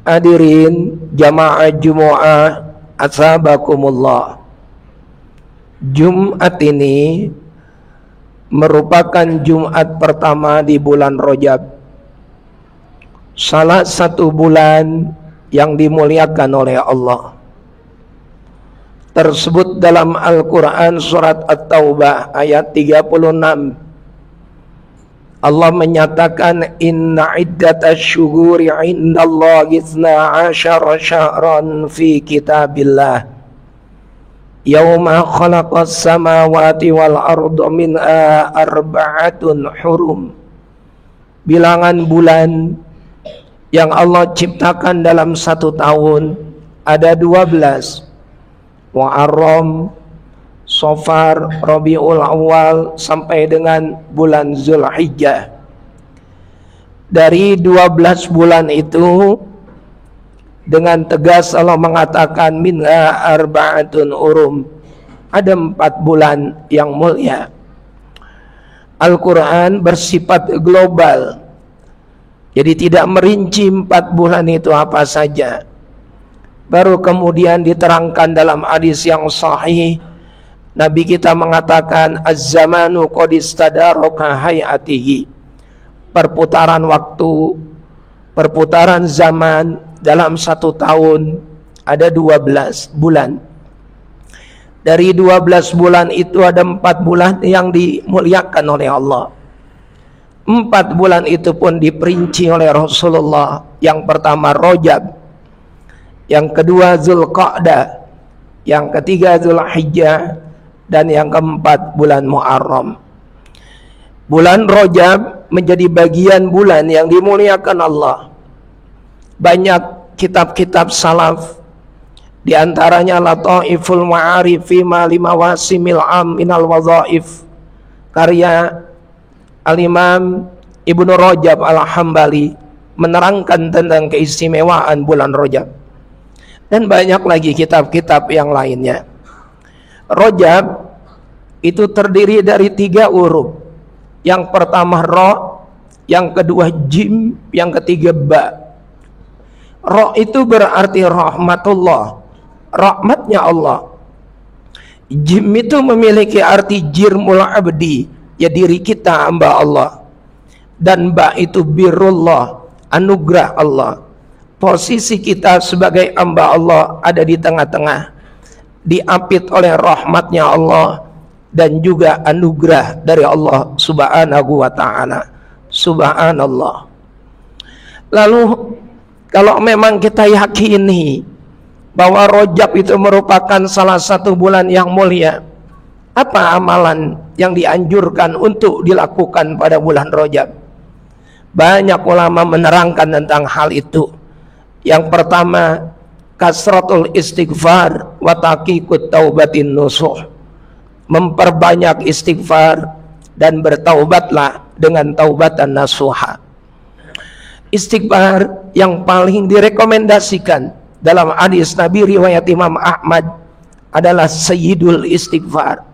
Hadirin jamaah Jumu'ah asabakumullah. Jumat ini merupakan Jumat pertama di bulan Rajab, salah satu bulan yang dimuliakan oleh Allah. Tersebut dalam Al-Quran surat At-Taubah ayat 36. Allah menyatakan inna iddatash syuhuri indallahi 12 syahran fi kitabillah yauma khalaqas samawati wal arda minha arba'atun hurum. Bilangan bulan yang Allah ciptakan dalam satu tahun ada 12. Muharram, Safar, Rabiul Awal sampai dengan bulan Zulhijjah. Dari 12 bulan itu dengan tegas Allah mengatakan minha arba'atun urum, ada 4 bulan yang mulia. Al-Quran bersifat global, jadi tidak merinci 4 bulan itu apa saja. Baru kemudian diterangkan dalam hadis yang sahih, Nabi kita mengatakan az-zamanu qad istadaraka hayatihi. Perputaran waktu, perputaran zaman dalam satu tahun ada 12 bulan. Dari 12 bulan itu ada 4 bulan yang dimuliakan oleh Allah. 4 bulan itu pun diperinci oleh Rasulullah. Yang pertama Rajab, yang kedua Zulqa'dah, yang ketiga Zulhijjah, dan yang keempat bulan Muharram. Bulan Rajab menjadi bagian bulan yang dimuliakan Allah. Banyak kitab-kitab salaf, di antaranya Lataiful Ma'arif fi ma limawasimil am minal wadhaif, karya Al-Imam Ibnu Rajab Al-Hambali, menerangkan tentang keistimewaan bulan Rajab. Dan banyak lagi kitab-kitab yang lainnya. Rajab itu terdiri dari 3 huruf. Yang pertama Ra, yang kedua Jim, yang ketiga Ba. Ra itu berarti rahmatullah, rahmatnya Allah. Jim itu memiliki arti jirmul abdi, ya diri kita hamba Allah. Dan Ba itu birrullah, anugerah Allah. Posisi kita sebagai hamba Allah ada di tengah-tengah, diapit oleh rahmatnya Allah dan juga anugerah dari Allah subhanahu wa ta'ala. Subhanallah. Lalu kalau memang kita yakini bahwa Rajab itu merupakan salah satu bulan yang mulia, apa amalan yang dianjurkan untuk dilakukan pada bulan Rajab? Banyak ulama menerangkan tentang hal itu. Yang pertama, kasratul istighfar wa taqiqut taubatin nusuh. Memperbanyak istighfar dan bertaubatlah dengan taubatan nasuha. Istighfar yang paling direkomendasikan dalam hadis Nabi riwayat Imam Ahmad adalah sayyidul istighfar.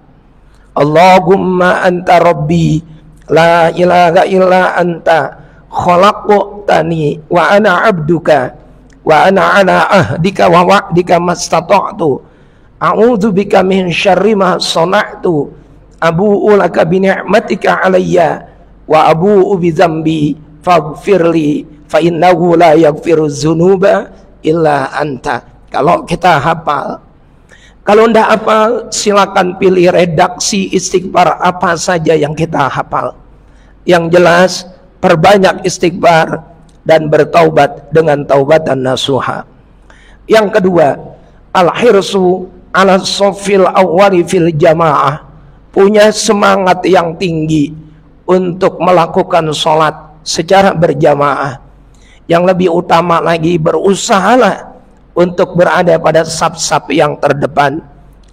Allahumma anta rabbi la ilaha illa anta khalaqtani wa ana abduka wa ana ala ahdika wa wa'dika mastata'tu a'udzu bika min syarri ma sana'tu abu'u laka bi ni'matika alayya wa abu'u bi dzambi faghfirli fa innahu la yaghfiru dzunuba illa anta. Kalau kita hafal. Kalau tidak hafal, silakan pilih redaksi istighfar apa saja yang kita hafal. Yang jelas, perbanyak istighfar dan bertaubat dengan taubatan nasuha. Yang kedua, al-hirsu ala sofil awwali fil jamaah, punya semangat yang tinggi untuk melakukan sholat secara berjamaah. Yang lebih utama lagi, berusahalah untuk berada pada saf-saf yang terdepan.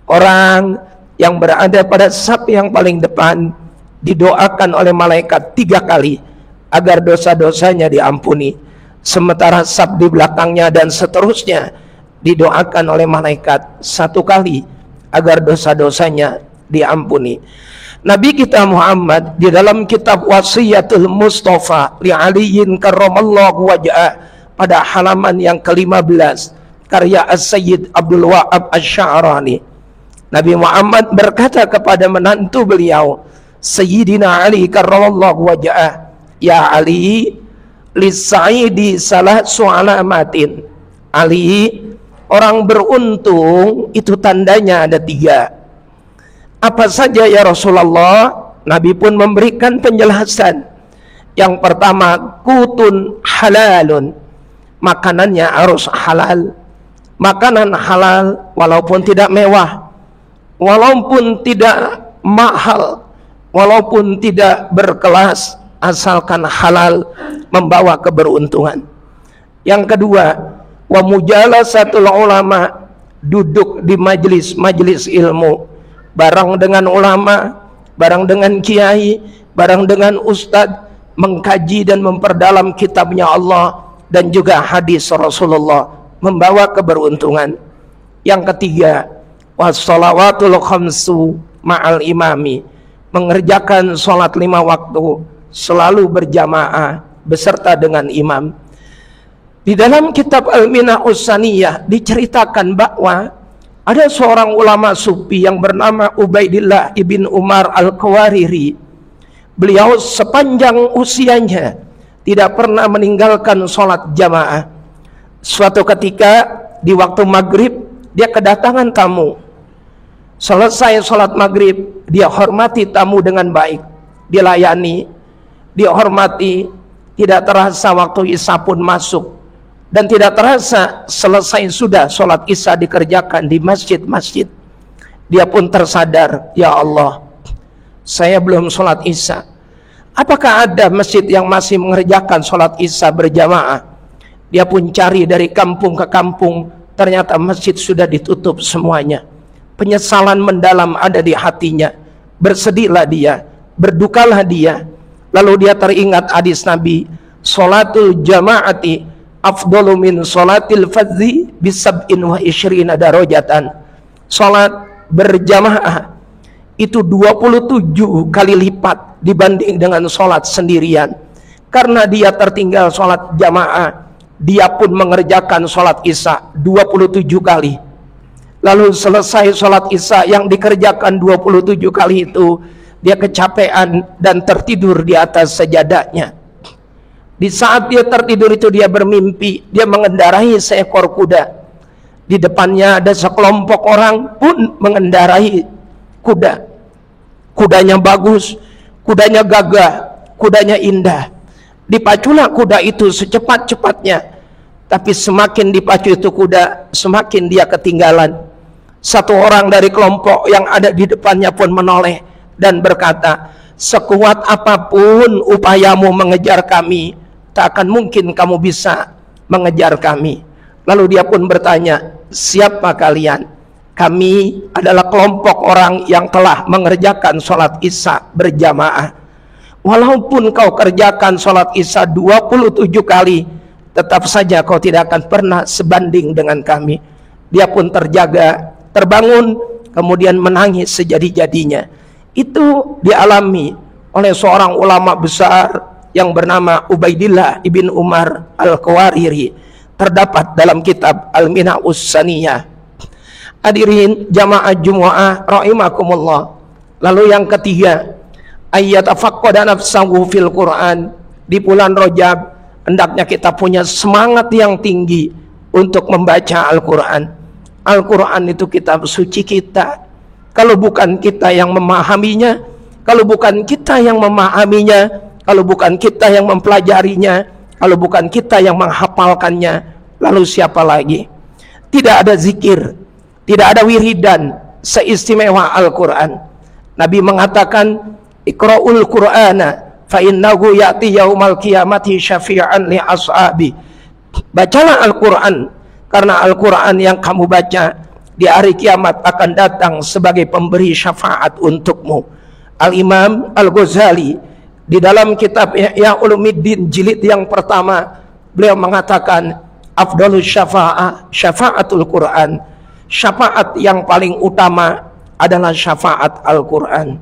Orang yang berada pada saf yang paling depan didoakan oleh malaikat 3 kali agar dosa-dosanya diampuni. Sementara saf di belakangnya dan seterusnya didoakan oleh malaikat 1 kali agar dosa-dosanya diampuni. Nabi kita Muhammad di dalam kitab Wasiyatul Mustafa li Aliyin karramallahu wajhah pada halaman yang ke-15 karya As-Sayyid Abdul Wahab Asy-Sya'rani. Nabi Muhammad berkata kepada menantu beliau, Sayyidina Ali karramallahu wajhah, ya Ali, lis-sa'idi salasu alamatin. Ali, orang beruntung itu tandanya ada 3. Apa saja ya Rasulullah? Nabi pun memberikan penjelasan. Yang pertama, kutun halalun, makanannya harus halal. Makanan halal walaupun tidak mewah, walaupun tidak mahal, walaupun tidak berkelas, asalkan halal, membawa keberuntungan. Yang kedua, wa mujalasatul ulama, duduk di majelis ilmu, bareng dengan ulama, bareng dengan kiai, bareng dengan ustadz, mengkaji dan memperdalam kitabnya Allah dan juga hadis Rasulullah, membawa keberuntungan. Yang ketiga, wassalawatul khamsu ma'al imami, mengerjakan sholat 5 waktu selalu berjamaah beserta dengan imam. Di dalam kitab Al-Minahus Saniyah diceritakan bahwa ada seorang ulama sufi yang bernama Ubaidillah ibn Umar Al-Qawariri. Beliau sepanjang usianya tidak pernah meninggalkan sholat jamaah. Suatu ketika di waktu maghrib dia kedatangan tamu. Selesai sholat maghrib, dia hormati tamu dengan baik, dilayani, dihormati. Tidak terasa waktu isya pun masuk, dan tidak terasa selesai sudah sholat isya dikerjakan di masjid-masjid. Dia pun tersadar, ya Allah, saya belum sholat isya. Apakah ada masjid yang masih mengerjakan sholat isya berjamaah? Dia pun cari dari kampung ke kampung, ternyata masjid sudah ditutup semuanya. Penyesalan mendalam ada di hatinya. Bersedihlah dia, berdukalah dia. Lalu dia teringat hadis Nabi, sholatul jama'ati afdalu min sholatil fadzi bisab'in wa isyrina darajatan. Sholat berjamaah itu 27 kali lipat dibanding dengan sholat sendirian. Karena dia tertinggal sholat jamaah, dia pun mengerjakan sholat isya 27 kali. Lalu selesai sholat isya yang dikerjakan 27 kali itu, dia kecapean dan tertidur di atas sajadahnya. Di saat dia tertidur itu dia bermimpi, dia mengendarai seekor kuda. Di depannya ada sekelompok orang pun mengendarai kuda. Kudanya bagus, kudanya gagah, kudanya indah. Dipaculah kuda itu secepat-cepatnya. Tapi semakin dipacu itu kuda, semakin dia ketinggalan. Satu orang dari kelompok yang ada di depannya pun menoleh dan berkata, sekuat apapun upayamu mengejar kami, tak akan mungkin kamu bisa mengejar kami. Lalu dia pun bertanya, siapa kalian? Kami adalah kelompok orang yang telah mengerjakan sholat isya berjamaah. Walaupun kau kerjakan sholat isya 27 kali, tetap saja kau tidak akan pernah sebanding dengan kami. Dia pun terjaga, terbangun, kemudian menangis sejadi-jadinya. Itu dialami oleh seorang ulama besar yang bernama Ubaidillah ibn Umar Al-Qawariri. Terdapat dalam kitab Al-Minahus Saniyah. Hadirin jamaah Jumu'ah rahimakumullah. Lalu yang ketiga, ayat tafaqqada nafsahu fil Quran. Di bulan Rajab hendaknya kita punya semangat yang tinggi untuk membaca Al-Quran. Al-Quran itu kitab suci kita. Kalau bukan kita yang memahaminya, kalau bukan kita yang memahaminya, kalau bukan kita yang mempelajarinya, kalau bukan kita yang menghafalkannya, lalu siapa lagi? Tidak ada zikir, tidak ada wiridan seistimewa Al-Quran. Nabi mengatakan, Iqra'ul Qur'ana fa innahu ya'ti yaumal qiyamati syafi'an li ashabi. Bacalah Al-Quran, karena Al-Quran yang kamu baca di hari kiamat akan datang sebagai pemberi syafaat untukmu. Al-Imam Al-Ghazali di dalam kitab Ihya Ulumuddin jilid yang pertama, beliau mengatakan, afdalus syafa'ah syafa'atul Quran. Syafaat yang paling utama adalah syafaat Al-Quran.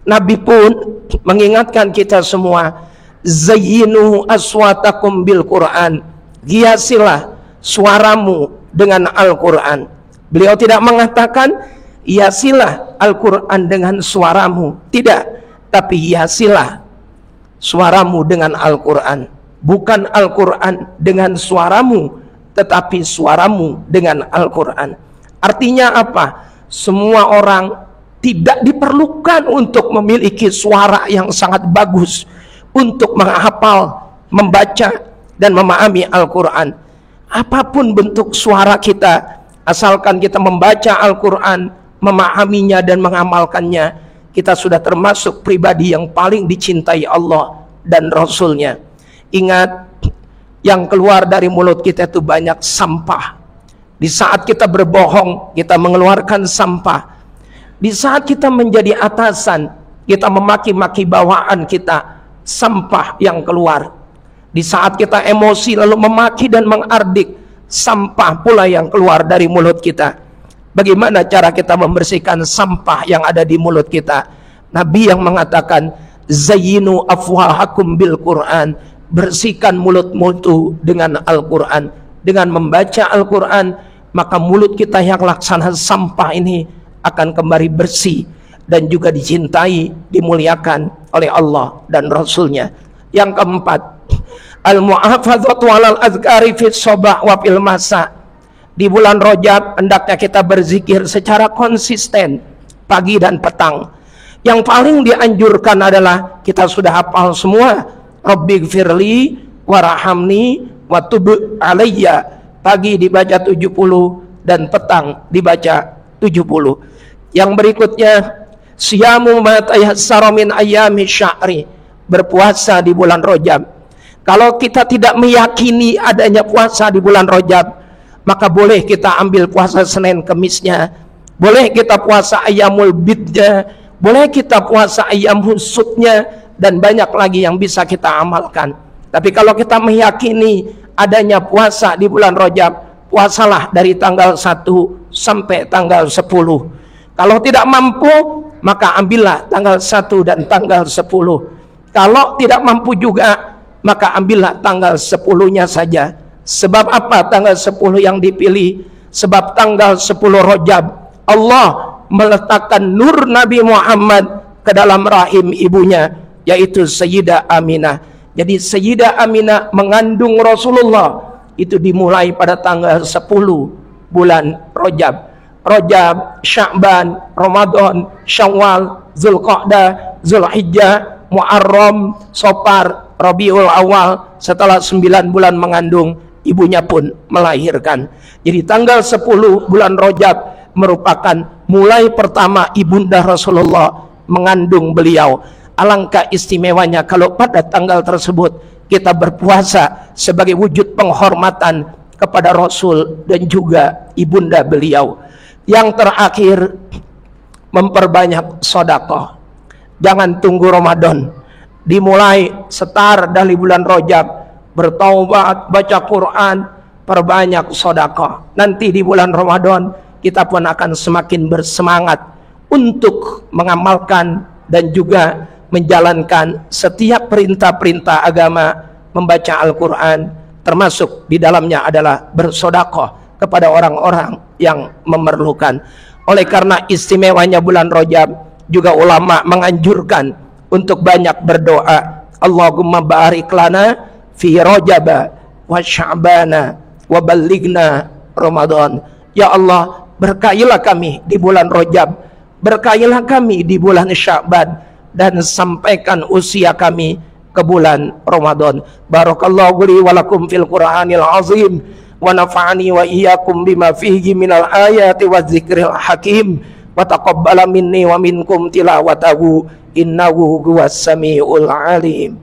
Nabi pun mengingatkan kita semua, zayyinu aswatakum bil Quran. hiasilah suaramu dengan Al-Quran. Beliau tidak mengatakan hiasilah Al-Quran dengan suaramu, tidak, tapi hiasilah suaramu dengan Al-Quran. Bukan Al-Quran dengan suaramu, tetapi suaramu dengan Al-Quran. Artinya apa? Semua orang tidak diperlukan untuk memiliki suara yang sangat bagus untuk menghafal, membaca, dan memahami Al-Quran. Apapun bentuk suara kita, asalkan kita membaca Al-Quran, memahaminya dan mengamalkannya, kita sudah termasuk pribadi yang paling dicintai Allah dan Rasulnya. Ingat, yang keluar dari mulut kita itu banyak sampah. Di saat kita berbohong, kita mengeluarkan sampah. Di saat kita menjadi atasan, kita memaki-maki bawahan kita, sampah yang keluar. Di saat kita emosi lalu memaki dan mengardik, sampah pula yang keluar dari mulut kita. Bagaimana cara kita membersihkan sampah yang ada di mulut kita? Nabi yang mengatakan, zayyinu afwahakum bil Quran, bersihkan mulutmu dengan Al-Quran. Dengan membaca Al-Quran, maka mulut kita yang laksana sampah ini akan kembali bersih dan juga dicintai, dimuliakan oleh Allah dan Rasulnya. Yang keempat, al-mu'afadzatu 'alal azkari fis sabah wa fil masa. Di bulan Rajab hendaknya kita berzikir secara konsisten pagi dan petang. Yang paling dianjurkan adalah kita sudah hafal semua, Rabbighfirli warhamni wa tub alayya. Pagi dibaca 70 dan petang dibaca 70. Yang berikutnya, siyamu ma tayassara min ayyami syahri, berpuasa di bulan Rajab. Kalau kita tidak meyakini adanya puasa di bulan Rajab, maka boleh kita ambil puasa Senin Kemisnya, boleh kita puasa ayyamul bidnya, boleh kita puasa ayyam husudnya, dan banyak lagi yang bisa kita amalkan. Tapi kalau kita meyakini adanya puasa di bulan Rajab, puasalah dari tanggal 1 sampai tanggal 10. Kalau tidak mampu, maka ambillah tanggal 1 dan tanggal 10. Kalau tidak mampu juga, maka ambillah tanggal 10-nya saja. Sebab apa tanggal 10 yang dipilih? Sebab tanggal 10 Rajab Allah meletakkan nur Nabi Muhammad ke dalam rahim ibunya, yaitu Sayyidah Aminah. Jadi Sayyidah Aminah mengandung Rasulullah itu dimulai pada tanggal 10 bulan Rajab. Rajab, Sya'ban, Ramadan, Syawal, Zulqa'dah, Zulhijjah, Muharram, Safar, Rabiul Awal. Setelah 9 bulan mengandung, ibunya pun melahirkan. Jadi tanggal 10 bulan Rajab merupakan mulai pertama ibunda Rasulullah mengandung beliau. Alangkah istimewanya kalau pada tanggal tersebut kita berpuasa sebagai wujud penghormatan kepada Rasul dan juga ibunda beliau. Yang terakhir, memperbanyak sedekah. Jangan tunggu Ramadan, dimulai setar dari bulan Rajab, bertaubat, baca Quran, perbanyak sedekah. Nanti di bulan Ramadan kita pun akan semakin bersemangat untuk mengamalkan dan juga menjalankan setiap perintah-perintah agama, membaca Al-Quran, termasuk di dalamnya adalah bersedekah kepada orang-orang yang memerlukan. Oleh karena istimewanya bulan Rajab, juga ulama menganjurkan untuk banyak berdoa. Allahumma barik lana fi Rajab wa Sya'bana wa ballighna Ramadan. Ya Allah, berkahilah kami di bulan Rajab, berkahilah kami di bulan Sya'ban, dan sampaikan usia kami ke bulan Ramadan. Barakallahu li wa lakum fil Qur'anil azim, wa nafa'ani wa iyyakum bima fihi minal ayati wa dzikril hakim, wa taqabbala minni wa minkum tilawatahu innahu huwas samiul alim.